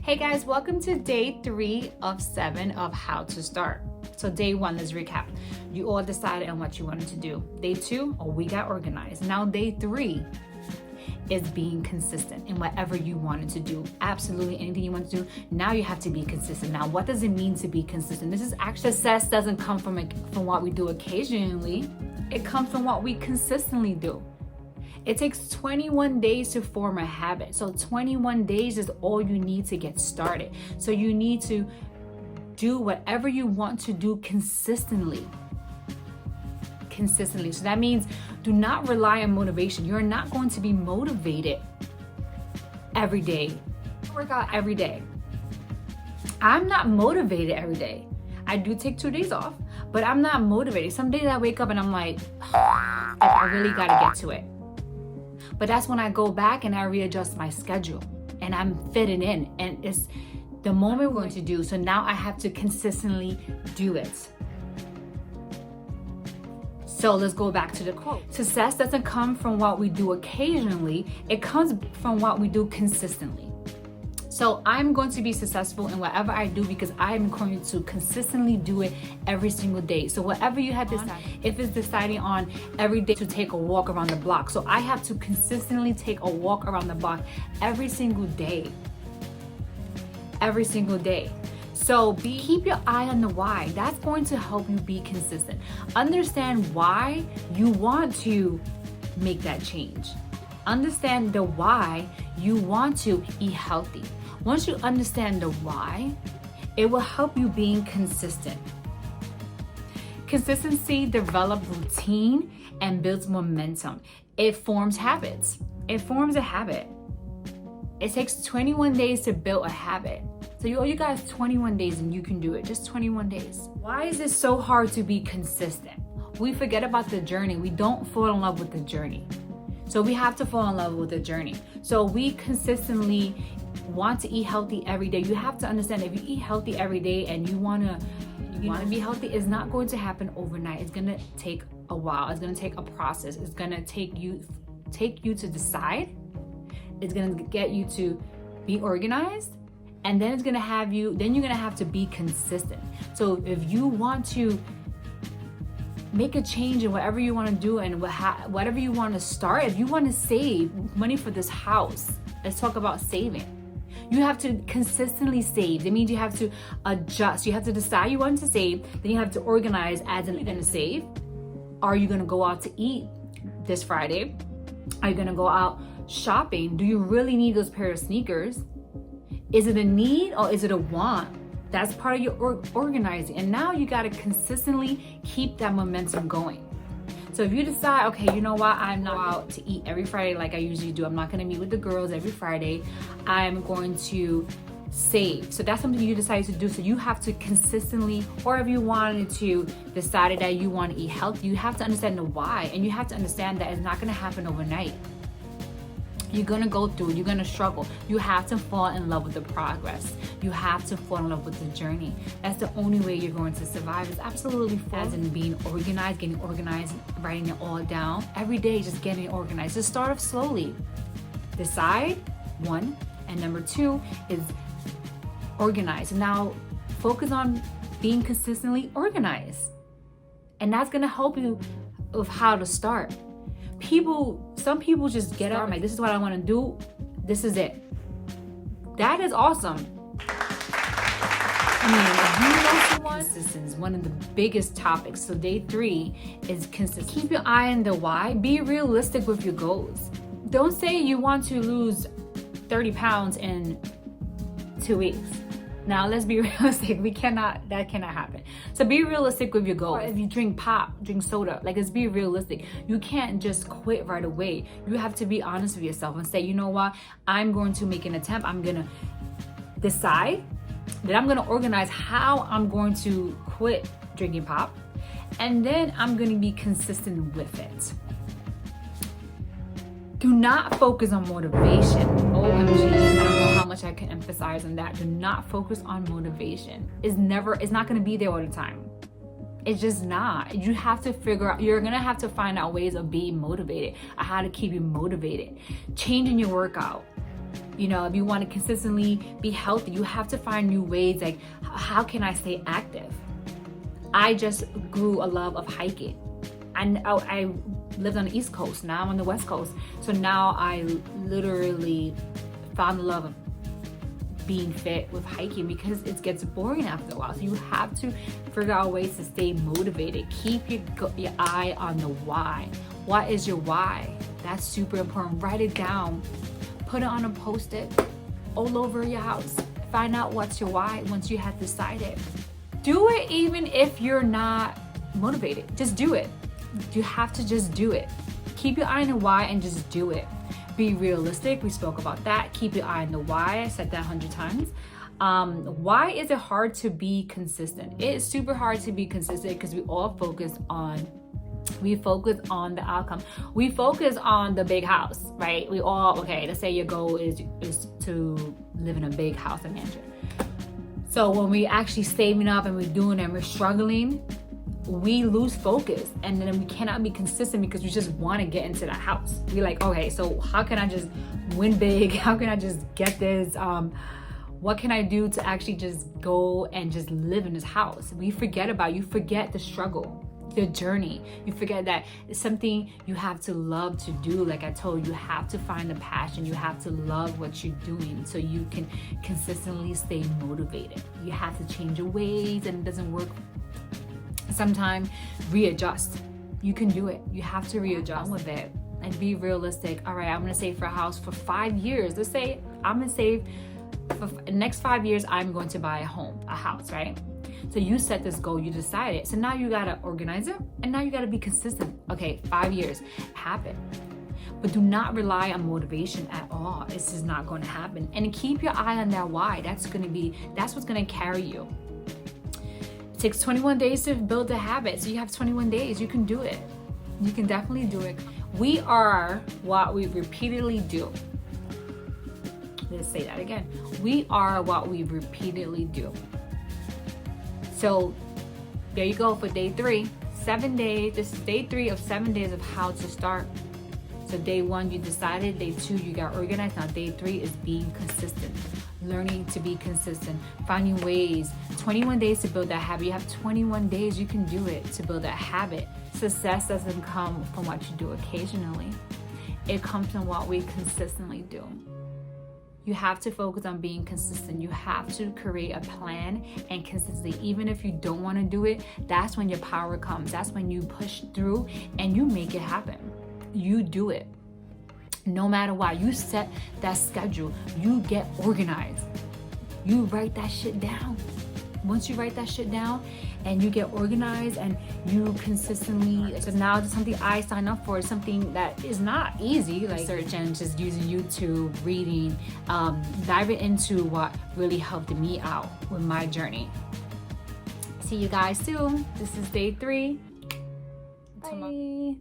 Hey guys, welcome to day 3 of 7 of how to start. So day 1, let's recap. You all decided on what you wanted to do. Day 2, we got organized. Now day 3 is being consistent in whatever you wanted to do. Absolutely anything you want to do. Now you have to be consistent. Now, what does it mean to be consistent? This is actually, success doesn't come from what we do occasionally. It comes from what we consistently do. It takes 21 days to form a habit. So 21 days is all you need to get started. So you need to do whatever you want to do consistently. So that means do not rely on motivation. You're not going to be motivated every day. Work out every day. I'm not motivated every day. I do take 2 days off, but I'm not motivated. Some days I wake up and I'm like I really gotta get to it. But that's when I go back and I readjust my schedule and I'm fitting in, and it's the moment we're going to do. So now I have to consistently do it. So let's go back to the quote. Success doesn't come from what we do occasionally. It comes from what we do consistently. So I'm going to be successful in whatever I do because I'm going to consistently do it every single day. So whatever you have decided, if it's deciding on every day to take a walk around the block, so I have to consistently take a walk around the block every single day. Every single day. So keep your eye on the why. That's going to help you be consistent. Understand why you want to make that change. Understand the why you want to eat healthy. Once you understand the why, it will help you being consistent. Consistency develops routine and builds momentum. It forms habits. It forms a habit. It takes 21 days to build a habit. So you guys 21 days and you can do it. Just 21 days. Why is it so hard to be consistent? We forget about the journey. We don't fall in love with the journey. So we have to fall in love with the journey. So we consistently want to eat healthy every day. You have to understand, if you eat healthy every day and you want to be healthy, it's not going to happen overnight. It's going to take a while. It's going to take a process. It's going to take you to decide. It's going to get you to be organized. And then you're going to have to be consistent. So if you want to make a change in whatever you want to do and whatever you want to start, if you want to save money for this house, let's talk about saving. You have to consistently save. That means you have to adjust. You have to decide you want to save. Then you have to organize as in, you're going to save. Are you going to go out to eat this Friday? Are you going to go out shopping? Do you really need those pair of sneakers? Is it a need or is it a want? That's part of your organizing. And now you got to consistently keep that momentum going. So if you decide, okay, you know what, I'm not out to eat every Friday like I usually do. I'm not going to meet with the girls every Friday. I'm going to save. So that's something you decided to do. So you have to consistently, or if you wanted to decide that you want to eat healthy, you have to understand the why. And you have to understand that it's not going to happen overnight. You're going to go through, you're going to struggle. You have to fall in love with the progress. You have to fall in love with the journey. That's the only way you're going to survive. It's absolutely as in being organized, getting organized, writing it all down. Every day, just getting organized. Just start off slowly. Decide, 1. And number 2 is organize. Now, focus on being consistently organized. And that's going to help you with how to start. Some people just get up like, this is what I want to do. This is it. That is awesome. I mean, if you know someone, consistency is one of the biggest topics. So day 3 is consistency. Keep your eye on the why. Be realistic with your goals. Don't say you want to lose 30 pounds in 2 weeks. Now let's be realistic. That cannot happen. So be realistic with your goals. If you drink pop, drink soda, let's be realistic. You can't just quit right away. You have to be honest with yourself and say, you know what? I'm going to make an attempt. I'm going to decide that I'm going to organize how I'm going to quit drinking pop. And then I'm going to be consistent with it. Do not focus on motivation. OMG, I don't know how much I can emphasize on that. Do not focus on motivation. It's not going to be there all the time. It's just not. You have to figure out, you're going to have to find out ways of being motivated, how to keep you motivated. Changing your workout. You know, if you want to consistently be healthy, you have to find new ways. Like, how can I stay active? I just grew a love of hiking. I lived on the East Coast, now I'm on the West Coast. So now I literally found the love of being fit with hiking, because it gets boring after a while. So you have to figure out ways to stay motivated. Keep your eye on the why. What is your why? That's super important. Write it down. Put it on a Post-it all over your house. Find out what's your why once you have decided. Do it even if you're not motivated. Just do it. You have to just do it. Keep your eye on the why and just do it. Be realistic. We spoke about that. Keep your eye on the why. I said that 100 times. Why is it hard to be consistent? It's super hard to be consistent because we all focus on the outcome. We focus on the big house, right? We all, okay, let's say your goal is to live in a big house and mansion. So when we actually saving up and we're doing it and we're struggling, we lose focus, and then we cannot be consistent because we just want to get into that house. We're like, okay, so how can I just win big? How can I just get this? What can I do to actually just go and just live in this house? You forget the struggle, the journey. You forget that it's something you have to love to do. Like I told you, you have to find a passion. You have to love what you're doing so you can consistently stay motivated. You have to change your ways, and it doesn't work. Sometimes readjust. You can do it. You have to readjust with it and be realistic. All right, I'm gonna save for a house for 5 years. Let's say I'm gonna save for the next 5 years. I'm going to buy a house, right? So you set this goal, you decided. So now you gotta organize it, and now you gotta be consistent. Okay, 5 years, happen. But do not rely on motivation at all. This is not going to happen. And keep your eye on that why. That's what's gonna carry you. It takes 21 days to build a habit. So you have 21 days. You can do it. You can definitely do it. We are what we repeatedly do. Let's say that again. We are what we repeatedly do. So there you go for day 3. 7 days. This is day 3 of 7 days of how to start. So day 1, you decided. Day 2, you got organized. Now day 3 is being consistent. Learning to be consistent, finding ways. 21 days to build that habit. You have 21 days, you can do it, to build that habit. Success doesn't come from what you do occasionally. It comes from what we consistently do. You have to focus on being consistent. You have to create a plan and consistency. Even if you don't want to do it, that's when your power comes. That's when you push through and you make it happen. You do it. No matter what, you set that schedule, you get organized, you write that shit down. Once you write that shit down and you get organized and you consistently, so now it's something I sign up for. It's something that is not easy, like search and just using YouTube, reading, diving into what really helped me out with my journey. See you guys soon. This is day 3. Bye.